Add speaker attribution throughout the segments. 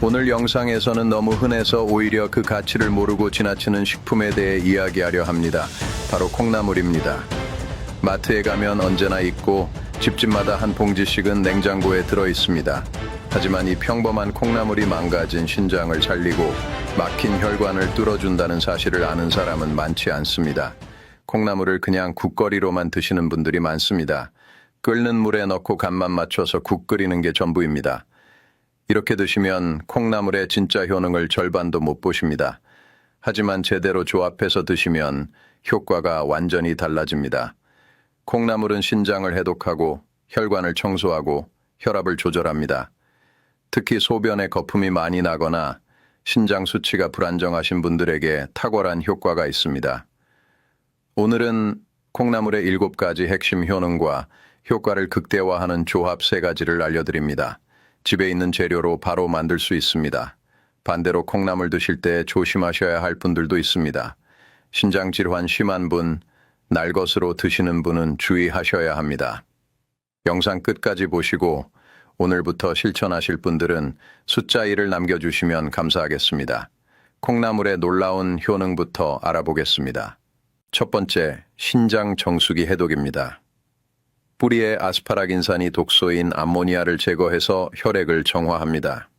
Speaker 1: 오늘 영상에서는 너무 흔해서 오히려 그 가치를 모르고 지나치는 식품에 대해 이야기하려 합니다. 바로 콩나물입니다. 마트에 가면 언제나 있고 집집마다 한 봉지씩은 냉장고에 들어 있습니다. 하지만 이 평범한 콩나물이 망가진 신장을 살리고 막힌 혈관을 뚫어준다는 사실을 아는 사람은 많지 않습니다. 콩나물을 그냥 국거리로만 드시는 분들이 많습니다. 끓는 물에 넣고 간만 맞춰서 국 끓이는 게 전부입니다. 이렇게 드시면 콩나물의 진짜 효능을 절반도 못 보십니다. 하지만 제대로 조합해서 드시면 효과가 완전히 달라집니다. 콩나물은 신장을 해독하고 혈관을 청소하고 혈압을 조절합니다. 특히 소변에 거품이 많이 나거나 신장 수치가 불안정하신 분들에게 탁월한 효과가 있습니다. 오늘은 콩나물의 7가지 핵심 효능과 효과를 극대화하는 조합 3가지를 알려드립니다. 집에 있는 재료로 바로 만들 수 있습니다. 반대로 콩나물 드실 때 조심하셔야 할 분들도 있습니다. 신장 질환 심한 분, 날것으로 드시는 분은 주의하셔야 합니다. 영상 끝까지 보시고 오늘부터 실천하실 분들은 숫자 1을 남겨주시면 감사하겠습니다. 콩나물의 놀라운 효능부터 알아보겠습니다. 첫 번째, 신장 정수기 해독입니다. 뿌리의 아스파라긴산이 독소인 암모니아를 제거해서 혈액을 정화합니다.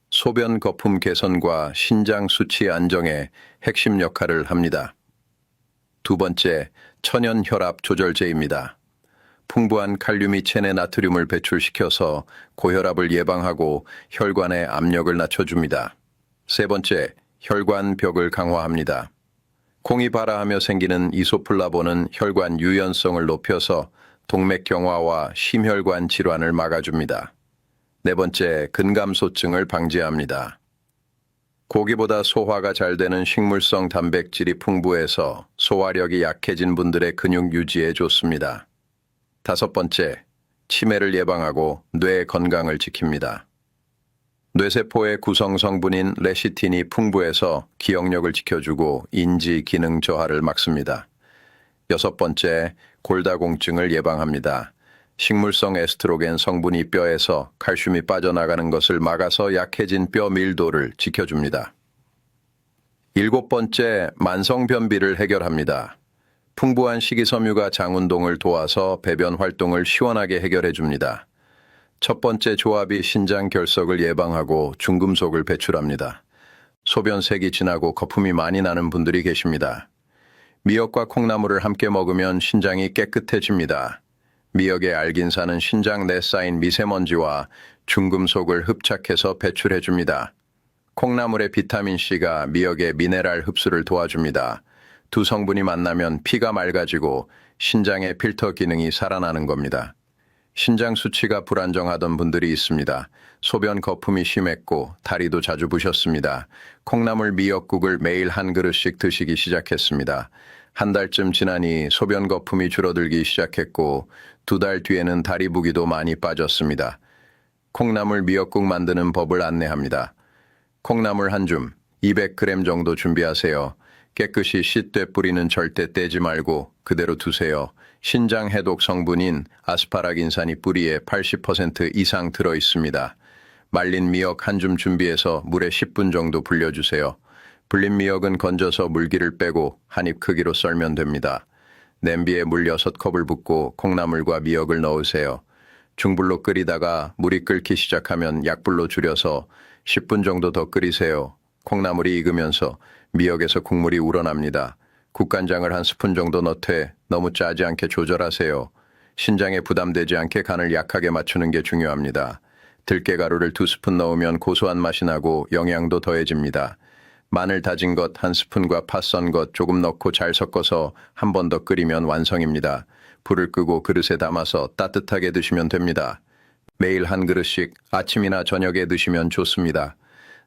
Speaker 1: 소변 거품 개선과 신장 수치 안정에 핵심 역할을 합니다. 두 번째, 천연 혈압 조절제입니다. 풍부한 칼륨이 체내 나트륨을 배출시켜서 고혈압을 예방하고 혈관의 압력을 낮춰줍니다. 세 번째, 혈관벽을 강화합니다. 콩이 발화하며 생기는 이소플라본은 혈관 유연성을 높여서 동맥경화와 심혈관 질환을 막아줍니다. 네 번째, 근감소증을 방지합니다. 고기보다 소화가 잘 되는 식물성 단백질이 풍부해서 소화력이 약해진 분들의 근육 유지에 좋습니다. 다섯 번째, 치매를 예방하고 뇌 건강을 지킵니다. 뇌세포의 구성 성분인 레시틴이 풍부해서 기억력을 지켜주고 인지 기능 저하를 막습니다. 여섯 번째, 골다공증을 예방합니다. 식물성 에스트로겐 성분이 뼈에서 칼슘이 빠져나가는 것을 막아서 약해진 뼈 밀도를 지켜줍니다. 일곱 번째, 만성변비를 해결합니다. 풍부한 식이섬유가 장 운동을 도와서 배변 활동을 시원하게 해결해줍니다. 첫 번째 조합이 신장 결석을 예방하고 중금속을 배출합니다. 소변색이 진하고 거품이 많이 나는 분들이 계십니다. 미역과 콩나물을 함께 먹으면 신장이 깨끗해집니다. 미역의 알긴산은 신장 내 쌓인 미세먼지와 중금속을 흡착해서 배출해줍니다. 콩나물의 비타민C가 미역의 미네랄 흡수를 도와줍니다. 두 성분이 만나면 피가 맑아지고 신장의 필터 기능이 살아나는 겁니다. 신장 수치가 불안정하던 분들이 있습니다. 소변 거품이 심했고 다리도 자주 부셨습니다. 콩나물 미역국을 매일 한 그릇씩 드시기 시작했습니다. 한 달쯤 지나니 소변 거품이 줄어들기 시작했고 2달 뒤에는 다리 부기도 많이 빠졌습니다. 콩나물 미역국 만드는 법을 안내합니다. 콩나물 한 줌, 200g 정도 준비하세요. 깨끗이 씻되 뿌리는 절대 떼지 말고 그대로 두세요. 신장 해독 성분인 아스파라긴산이 뿌리에 80% 이상 들어 있습니다. 말린 미역 한 줌 준비해서 물에 10분 정도 불려주세요. 불린 미역은 건져서 물기를 빼고 한 입 크기로 썰면 됩니다. 냄비에 물 6컵을 붓고 콩나물과 미역을 넣으세요. 중불로 끓이다가 물이 끓기 시작하면 약불로 줄여서 10분 정도 더 끓이세요. 콩나물이 익으면서 미역에서 국물이 우러납니다. 국간장을 한 스푼 정도 넣되 너무 짜지 않게 조절하세요. 신장에 부담되지 않게 간을 약하게 맞추는 게 중요합니다. 들깨가루를 2스푼 넣으면 고소한 맛이 나고 영양도 더해집니다. 마늘 다진 것 1스푼과 파 썬 것 조금 넣고 잘 섞어서 한 번 더 끓이면 완성입니다. 불을 끄고 그릇에 담아서 따뜻하게 드시면 됩니다. 매일 한 그릇씩 아침이나 저녁에 드시면 좋습니다.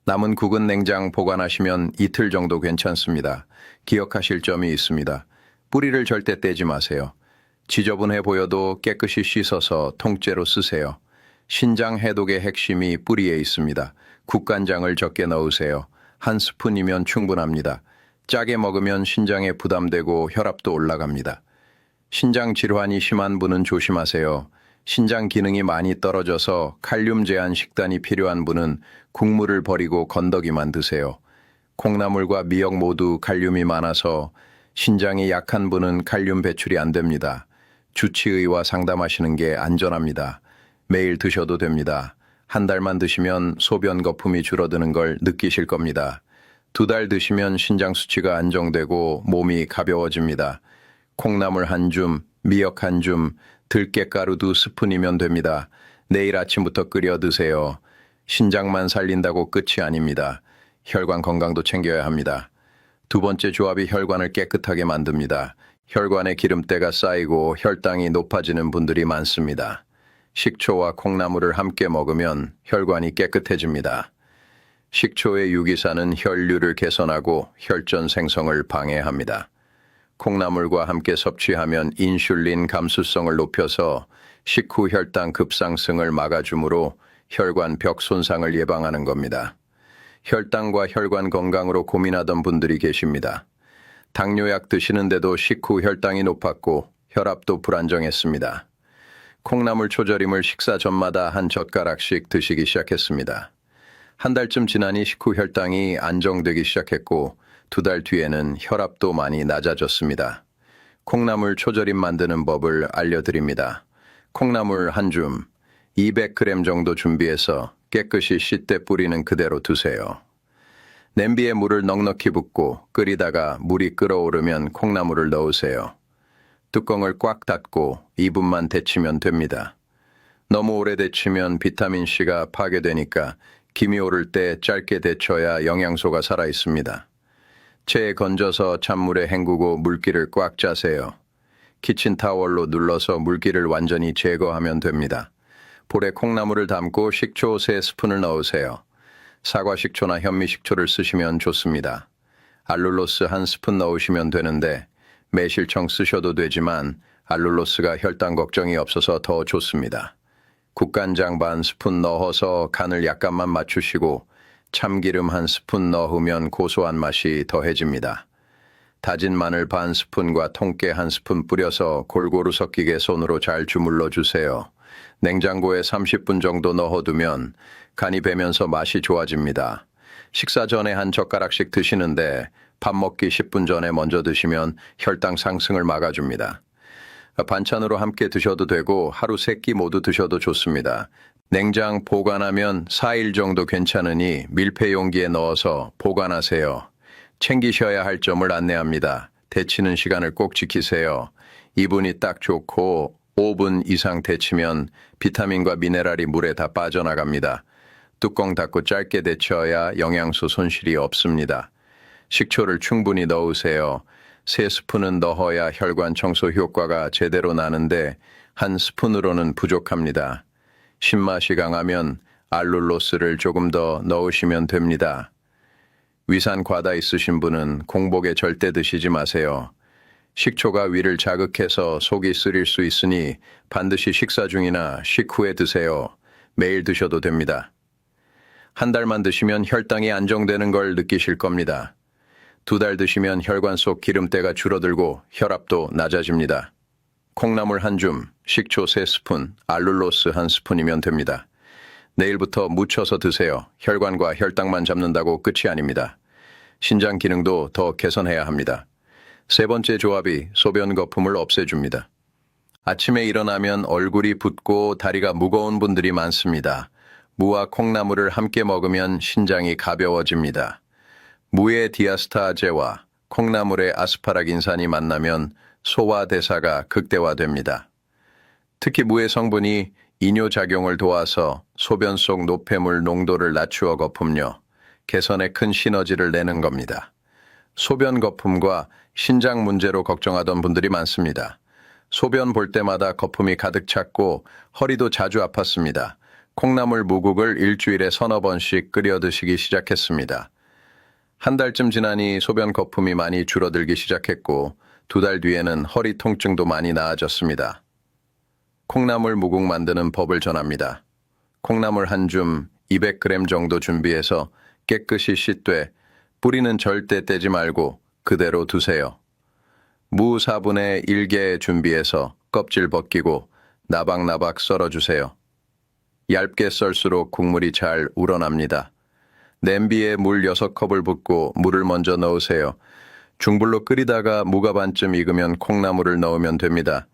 Speaker 1: 남은 국은 냉장 보관하시면 이틀 정도 괜찮습니다. 기억하실 점이 있습니다. 뿌리를 절대 떼지 마세요. 지저분해 보여도 깨끗이 씻어서 통째로 쓰세요. 신장 해독의 핵심이 뿌리에 있습니다. 국간장을 적게 넣으세요. 한 스푼이면 충분합니다. 짜게 먹으면 신장에 부담되고 혈압도 올라갑니다. 신장 질환이 심한 분은 조심하세요. 신장 기능이 많이 떨어져서 칼륨 제한 식단이 필요한 분은 국물을 버리고 건더기만 드세요. 콩나물과 미역 모두 칼륨이 많아서 신장이 약한 분은 칼륨 배출이 안 됩니다. 주치의와 상담하시는 게 안전합니다. 매일 드셔도 됩니다. 한 달만 드시면 소변 거품이 줄어드는 걸 느끼실 겁니다. 2달 드시면 신장 수치가 안정되고 몸이 가벼워집니다. 콩나물 한 줌, 미역 한 줌, 들깨가루 2스푼이면 됩니다. 내일 아침부터 끓여 드세요. 신장만 살린다고 끝이 아닙니다. 혈관 건강도 챙겨야 합니다. 2번째 조합이 혈관을 깨끗하게 만듭니다. 혈관에 기름때가 쌓이고 혈당이 높아지는 분들이 많습니다. 식초와 콩나물을 함께 먹으면 혈관이 깨끗해집니다. 식초의 유기산은 혈류를 개선하고 혈전 생성을 방해합니다. 콩나물과 함께 섭취하면 인슐린 감수성을 높여서 식후 혈당 급상승을 막아주므로 혈관 벽 손상을 예방하는 겁니다. 혈당과 혈관 건강으로 고민하던 분들이 계십니다. 당뇨약 드시는데도 식후 혈당이 높았고 혈압도 불안정했습니다. 콩나물 초절임을 식사 전마다 한 젓가락씩 드시기 시작했습니다. 한 달쯤 지나니 식후 혈당이 안정되기 시작했고 2달 뒤에는 혈압도 많이 낮아졌습니다. 콩나물 초절임 만드는 법을 알려드립니다. 콩나물 한 줌, 200g 정도 준비해서 깨끗이 씻되 뿌리는 그대로 두세요. 냄비에 물을 넉넉히 붓고 끓이다가 물이 끓어오르면 콩나물을 넣으세요. 뚜껑을 꽉 닫고 2분만 데치면 됩니다. 너무 오래 데치면 비타민C가 파괴되니까 김이 오를 때 짧게 데쳐야 영양소가 살아있습니다. 체에 건져서 찬물에 헹구고 물기를 꽉 짜세요. 키친타월로 눌러서 물기를 완전히 제거하면 됩니다. 볼에 콩나물을 담고 식초 3스푼을 넣으세요. 사과 식초나 현미 식초를 쓰시면 좋습니다. 알룰로스 1스푼 넣으시면 되는데 매실청 쓰셔도 되지만 알룰로스가 혈당 걱정이 없어서 더 좋습니다. 국간장 반 스푼 넣어서 간을 약간만 맞추시고 참기름 1스푼 넣으면 고소한 맛이 더해집니다. 다진 마늘 반 스푼과 통깨 1스푼 뿌려서 골고루 섞이게 손으로 잘 주물러 주세요. 냉장고에 30분 정도 넣어두면 간이 배면서 맛이 좋아집니다. 식사 전에 한 젓가락씩 드시는데 밥 먹기 10분 전에 먼저 드시면 혈당 상승을 막아줍니다. 반찬으로 함께 드셔도 되고 하루 3끼 모두 드셔도 좋습니다. 냉장 보관하면 4일 정도 괜찮으니 밀폐 용기에 넣어서 보관하세요. 챙기셔야 할 점을 안내합니다. 데치는 시간을 꼭 지키세요. 2분이 딱 좋고 5분 이상 데치면 비타민과 미네랄이 물에 다 빠져나갑니다. 뚜껑 닫고 짧게 데쳐야 영양소 손실이 없습니다. 식초를 충분히 넣으세요. 3스푼은 넣어야 혈관 청소 효과가 제대로 나는데 1스푼으로는 부족합니다. 신맛이 강하면 알룰로스를 조금 더 넣으시면 됩니다. 위산 과다 있으신 분은 공복에 절대 드시지 마세요. 식초가 위를 자극해서 속이 쓰릴 수 있으니 반드시 식사 중이나 식후에 드세요. 매일 드셔도 됩니다. 한 달만 드시면 혈당이 안정되는 걸 느끼실 겁니다. 2달 드시면 혈관 속 기름때가 줄어들고 혈압도 낮아집니다. 콩나물 한 줌, 식초 3스푼, 알룰로스 1스푼이면 됩니다. 내일부터 무쳐서 드세요. 혈관과 혈당만 잡는다고 끝이 아닙니다. 신장 기능도 더 개선해야 합니다. 3번째 조합이 소변 거품을 없애줍니다. 아침에 일어나면 얼굴이 붓고 다리가 무거운 분들이 많습니다. 무와 콩나물을 함께 먹으면 신장이 가벼워집니다. 무의 디아스타제와 콩나물의 아스파라긴산이 만나면 소화대사가 극대화됩니다. 특히 무의 성분이 이뇨작용을 도와서 소변 속 노폐물 농도를 낮추어 거품료, 개선에 큰 시너지를 내는 겁니다. 소변 거품과 신장 문제로 걱정하던 분들이 많습니다. 소변 볼 때마다 거품이 가득 찼고 허리도 자주 아팠습니다. 콩나물 무국을 일주일에 3-4번씩 끓여 드시기 시작했습니다. 한 달쯤 지나니 소변 거품이 많이 줄어들기 시작했고 2달 뒤에는 허리 통증도 많이 나아졌습니다. 콩나물 무국 만드는 법을 전합니다. 콩나물 한 줌 200g 정도 준비해서 깨끗이 씻되 뿌리는 절대 떼지 말고 그대로 두세요. 무 4분의 1개 준비해서 껍질 벗기고 나박나박 썰어주세요. 얇게 썰수록 국물이 잘 우러납니다. 냄비에 물 6컵을 붓고 물을 먼저 넣으세요. 중불로 끓이다가 무가 반쯤 익으면 콩나물을 넣으면 됩니다.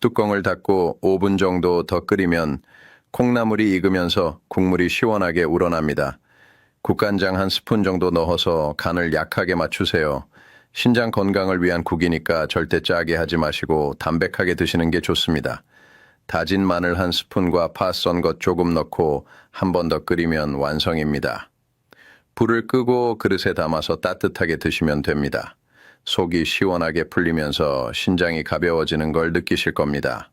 Speaker 1: 뚜껑을 닫고 5분 정도 더 끓이면 콩나물이 익으면서 국물이 시원하게 우러납니다. 국간장 한 스푼 정도 넣어서 간을 약하게 맞추세요. 신장 건강을 위한 국이니까 절대 짜게 하지 마시고 담백하게 드시는 게 좋습니다. 다진 마늘 한 스푼과 파 썬 것 조금 넣고 한 번 더 끓이면 완성입니다. 불을 끄고 그릇에 담아서 따뜻하게 드시면 됩니다. 속이 시원하게 풀리면서 신장이 가벼워지는 걸 느끼실 겁니다.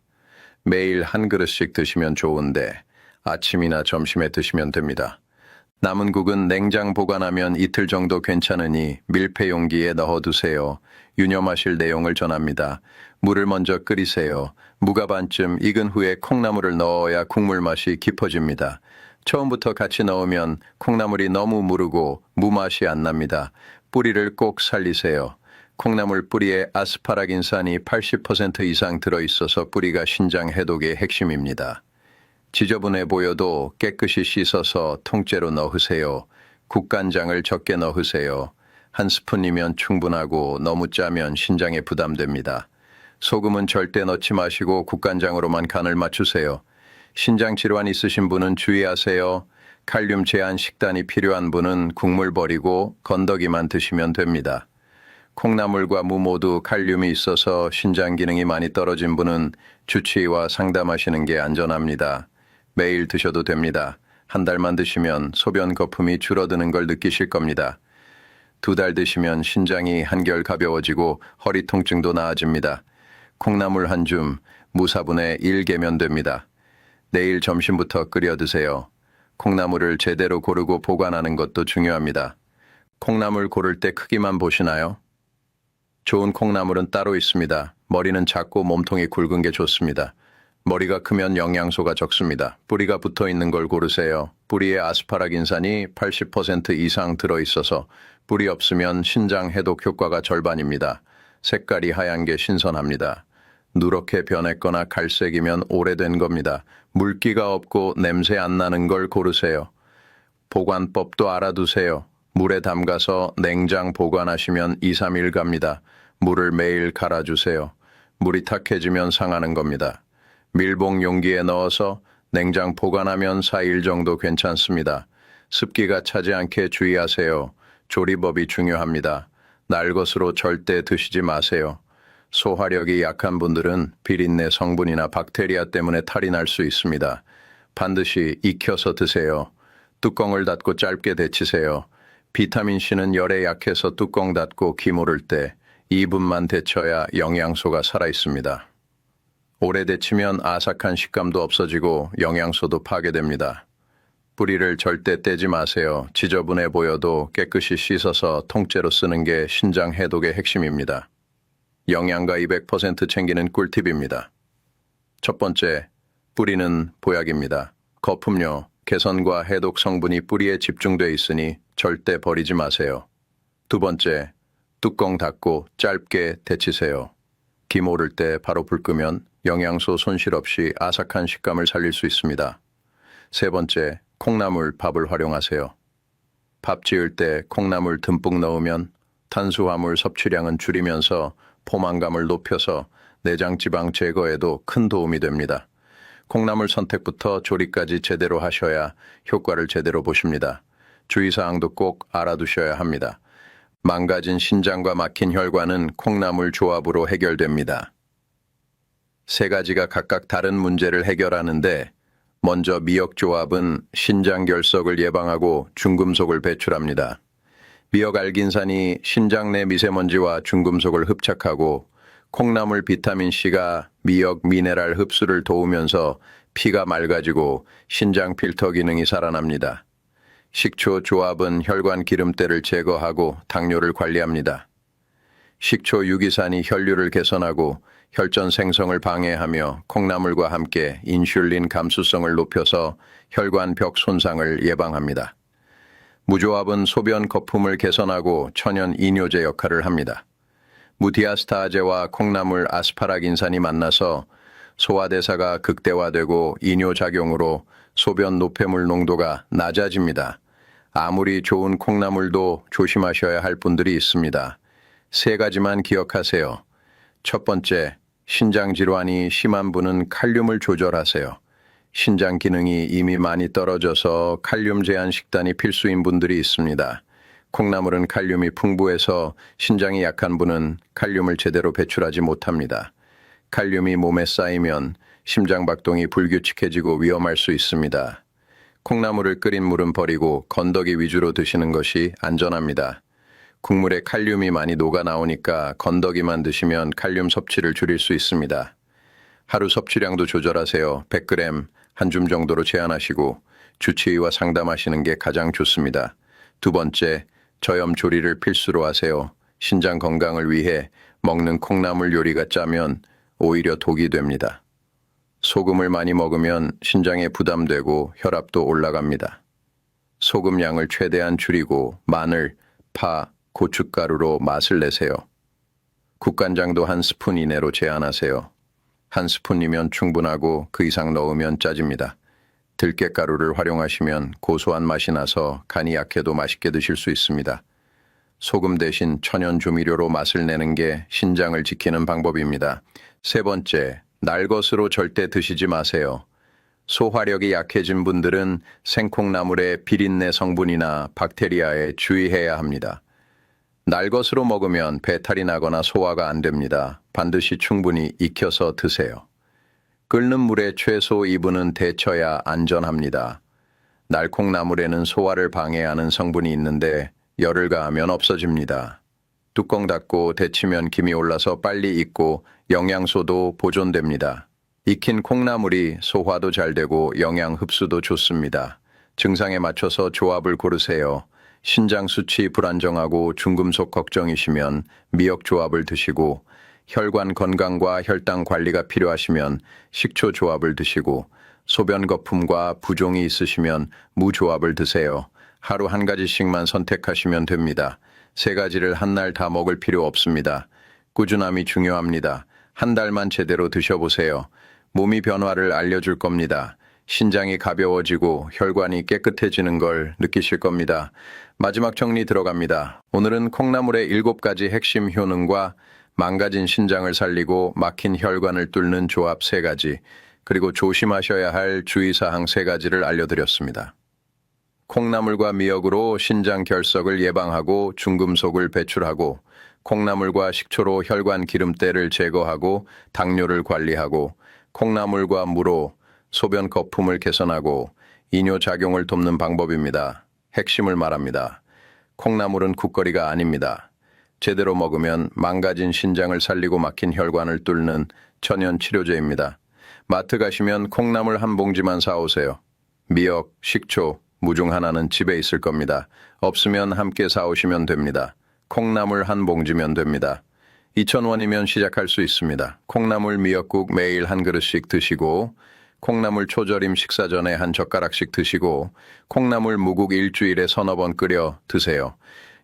Speaker 1: 매일 한 그릇씩 드시면 좋은데 아침이나 점심에 드시면 됩니다. 남은 국은 냉장 보관하면 이틀 정도 괜찮으니 밀폐 용기에 넣어두세요. 유념하실 내용을 전합니다. 물을 먼저 끓이세요. 무가 반쯤 익은 후에 콩나물을 넣어야 국물 맛이 깊어집니다. 처음부터 같이 넣으면 콩나물이 너무 무르고 무맛이 안 납니다. 뿌리를 꼭 살리세요. 콩나물 뿌리에 아스파라긴산이 80% 이상 들어있어서 뿌리가 신장 해독의 핵심입니다. 지저분해 보여도 깨끗이 씻어서 통째로 넣으세요. 국간장을 적게 넣으세요. 한 스푼이면 충분하고 너무 짜면 신장에 부담됩니다. 소금은 절대 넣지 마시고 국간장으로만 간을 맞추세요. 신장 질환 있으신 분은 주의하세요. 칼륨 제한 식단이 필요한 분은 국물 버리고 건더기만 드시면 됩니다. 콩나물과 무 모두 칼륨이 있어서 신장 기능이 많이 떨어진 분은 주치의와 상담하시는 게 안전합니다. 매일 드셔도 됩니다. 한 달만 드시면 소변 거품이 줄어드는 걸 느끼실 겁니다. 2달 드시면 신장이 한결 가벼워지고 허리 통증도 나아집니다. 콩나물 한 줌, 무 4분의 1 개면 됩니다. 내일 점심부터 끓여 드세요. 콩나물을 제대로 고르고 보관하는 것도 중요합니다. 콩나물 고를 때 크기만 보시나요? 좋은 콩나물은 따로 있습니다. 머리는 작고 몸통이 굵은 게 좋습니다. 머리가 크면 영양소가 적습니다. 뿌리가 붙어 있는 걸 고르세요. 뿌리에 아스파라긴산이 80% 이상 들어있어서 뿌리 없으면 신장 해독 효과가 절반입니다. 색깔이 하얀 게 신선합니다. 누렇게 변했거나 갈색이면 오래된 겁니다. 물기가 없고 냄새 안 나는 걸 고르세요. 보관법도 알아두세요. 물에 담가서 냉장 보관하시면 2, 3일 갑니다. 물을 매일 갈아주세요. 물이 탁해지면 상하는 겁니다. 밀봉 용기에 넣어서 냉장 보관하면 4일 정도 괜찮습니다. 습기가 차지 않게 주의하세요. 조리법이 중요합니다. 날 것으로 절대 드시지 마세요. 소화력이 약한 분들은 비린내 성분이나 박테리아 때문에 탈이 날 수 있습니다. 반드시 익혀서 드세요. 뚜껑을 닫고 짧게 데치세요. 비타민C는 열에 약해서 뚜껑 닫고 기모를 때 2분만 데쳐야 영양소가 살아있습니다. 오래 데치면 아삭한 식감도 없어지고 영양소도 파괴됩니다. 뿌리를 절대 떼지 마세요. 지저분해 보여도 깨끗이 씻어서 통째로 쓰는 게 신장 해독의 핵심입니다. 영양가 200% 챙기는 꿀팁입니다. 첫 번째, 뿌리는 보약입니다. 거품료, 개선과 해독 성분이 뿌리에 집중돼 있으니 절대 버리지 마세요. 두 번째, 뚜껑 닫고 짧게 데치세요. 김 오를 때 바로 불 끄면 영양소 손실 없이 아삭한 식감을 살릴 수 있습니다. 세 번째, 콩나물 밥을 활용하세요. 밥 지을 때 콩나물 듬뿍 넣으면 탄수화물 섭취량은 줄이면서 포만감을 높여서 내장 지방 제거에도 큰 도움이 됩니다. 콩나물 선택부터 조리까지 제대로 하셔야 효과를 제대로 보십니다. 주의사항도 꼭 알아두셔야 합니다. 망가진 신장과 막힌 혈관은 콩나물 조합으로 해결됩니다. 세 가지가 각각 다른 문제를 해결하는데 먼저 미역 조합은 신장 결석을 예방하고 중금속을 배출합니다. 미역 알긴산이 신장 내 미세먼지와 중금속을 흡착하고 콩나물 비타민C가 미역 미네랄 흡수를 도우면서 피가 맑아지고 신장 필터 기능이 살아납니다. 식초 조합은 혈관 기름때를 제거하고 당뇨를 관리합니다. 식초 유기산이 혈류를 개선하고 혈전 생성을 방해하며 콩나물과 함께 인슐린 감수성을 높여서 혈관 벽 손상을 예방합니다. 무조합은 소변 거품을 개선하고 천연 이뇨제 역할을 합니다. 무디아스타제와 콩나물 아스파라긴산이 만나서 소화대사가 극대화되고 이뇨작용으로 소변 노폐물 농도가 낮아집니다. 아무리 좋은 콩나물도 조심하셔야 할 분들이 있습니다. 세 가지만 기억하세요. 첫 번째, 신장 질환이 심한 분은 칼륨을 조절하세요. 신장 기능이 이미 많이 떨어져서 칼륨 제한 식단이 필수인 분들이 있습니다. 콩나물은 칼륨이 풍부해서 신장이 약한 분은 칼륨을 제대로 배출하지 못합니다. 칼륨이 몸에 쌓이면 심장 박동이 불규칙해지고 위험할 수 있습니다. 콩나물을 끓인 물은 버리고 건더기 위주로 드시는 것이 안전합니다. 국물에 칼륨이 많이 녹아 나오니까 건더기만 드시면 칼륨 섭취를 줄일 수 있습니다. 하루 섭취량도 조절하세요. 100g 한 줌 정도로 제한하시고 주치의와 상담하시는 게 가장 좋습니다. 두 번째, 저염 조리를 필수로 하세요. 신장 건강을 위해 먹는 콩나물 요리가 짜면 오히려 독이 됩니다. 소금을 많이 먹으면 신장에 부담되고 혈압도 올라갑니다. 소금 양을 최대한 줄이고 마늘, 파, 고춧가루로 맛을 내세요. 국간장도 한 스푼 이내로 제한하세요. 한 스푼이면 충분하고 그 이상 넣으면 짜집니다. 들깨가루를 활용하시면 고소한 맛이 나서 간이 약해도 맛있게 드실 수 있습니다. 소금 대신 천연 조미료로 맛을 내는 게 신장을 지키는 방법입니다. 세 번째, 날것으로 절대 드시지 마세요. 소화력이 약해진 분들은 생콩나물의 비린내 성분이나 박테리아에 주의해야 합니다. 날것으로 먹으면 배탈이 나거나 소화가 안 됩니다. 반드시 충분히 익혀서 드세요. 끓는 물에 최소 2분은 데쳐야 안전합니다. 날콩나물에는 소화를 방해하는 성분이 있는데 열을 가하면 없어집니다. 뚜껑 닫고 데치면 김이 올라서 빨리 익고 영양소도 보존됩니다. 익힌 콩나물이 소화도 잘 되고 영양 흡수도 좋습니다. 증상에 맞춰서 조합을 고르세요. 신장 수치 불안정하고 중금속 걱정이시면 미역 조합을 드시고 혈관 건강과 혈당 관리가 필요하시면 식초 조합을 드시고 소변 거품과 부종이 있으시면 무 조합을 드세요. 하루 한 가지씩만 선택하시면 됩니다. 세 가지를 한 날 다 먹을 필요 없습니다. 꾸준함이 중요합니다. 한 달만 제대로 드셔보세요. 몸이 변화를 알려줄 겁니다. 신장이 가벼워지고 혈관이 깨끗해지는 걸 느끼실 겁니다. 마지막 정리 들어갑니다. 오늘은 콩나물의 7가지 핵심 효능과 망가진 신장을 살리고 막힌 혈관을 뚫는 조합 3가지, 그리고 조심하셔야 할 주의사항 3가지를 알려드렸습니다. 콩나물과 미역으로 신장 결석을 예방하고 중금속을 배출하고, 콩나물과 식초로 혈관 기름때를 제거하고 당뇨를 관리하고, 콩나물과 무로 소변 거품을 개선하고 이뇨작용을 돕는 방법입니다. 핵심을 말합니다. 콩나물은 국거리가 아닙니다. 제대로 먹으면 망가진 신장을 살리고 막힌 혈관을 뚫는 천연 치료제입니다. 마트 가시면 콩나물 한 봉지만 사오세요. 미역, 식초, 무 중 하나는 집에 있을 겁니다. 없으면 함께 사오시면 됩니다. 콩나물 한 봉지면 됩니다. 2,000원이면 시작할 수 있습니다. 콩나물 미역국 매일 한 그릇씩 드시고, 콩나물 초절임 식사 전에 한 젓가락씩 드시고, 콩나물 무국 일주일에 서너 번 끓여 드세요.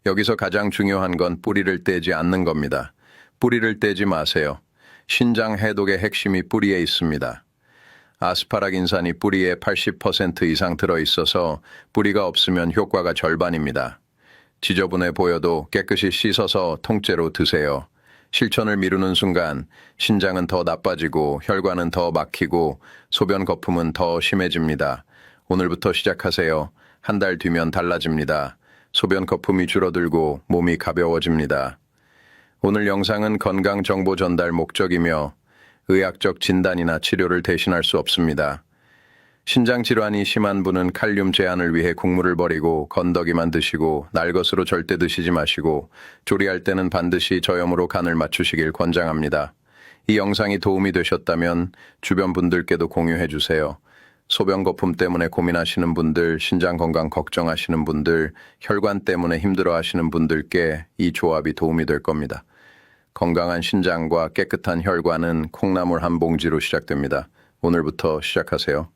Speaker 1: 여기서 가장 중요한 건 뿌리를 떼지 않는 겁니다. 뿌리를 떼지 마세요. 신장 해독의 핵심이 뿌리에 있습니다. 아스파라긴산이 뿌리에 80% 이상 들어있어서 뿌리가 없으면 효과가 절반입니다. 지저분해 보여도 깨끗이 씻어서 통째로 드세요. 실천을 미루는 순간 신장은 더 나빠지고 혈관은 더 막히고 소변 거품은 더 심해집니다. 오늘부터 시작하세요. 한 달 뒤면 달라집니다. 소변 거품이 줄어들고 몸이 가벼워집니다. 오늘 영상은 건강 정보 전달 목적이며 의학적 진단이나 치료를 대신할 수 없습니다. 신장 질환이 심한 분은 칼륨 제한을 위해 국물을 버리고 건더기만 드시고 날것으로 절대 드시지 마시고 조리할 때는 반드시 저염으로 간을 맞추시길 권장합니다. 이 영상이 도움이 되셨다면 주변 분들께도 공유해 주세요. 소변 거품 때문에 고민하시는 분들, 신장 건강 걱정하시는 분들, 혈관 때문에 힘들어하시는 분들께 이 조합이 도움이 될 겁니다. 건강한 신장과 깨끗한 혈관은 콩나물 한 봉지로 시작됩니다. 오늘부터 시작하세요.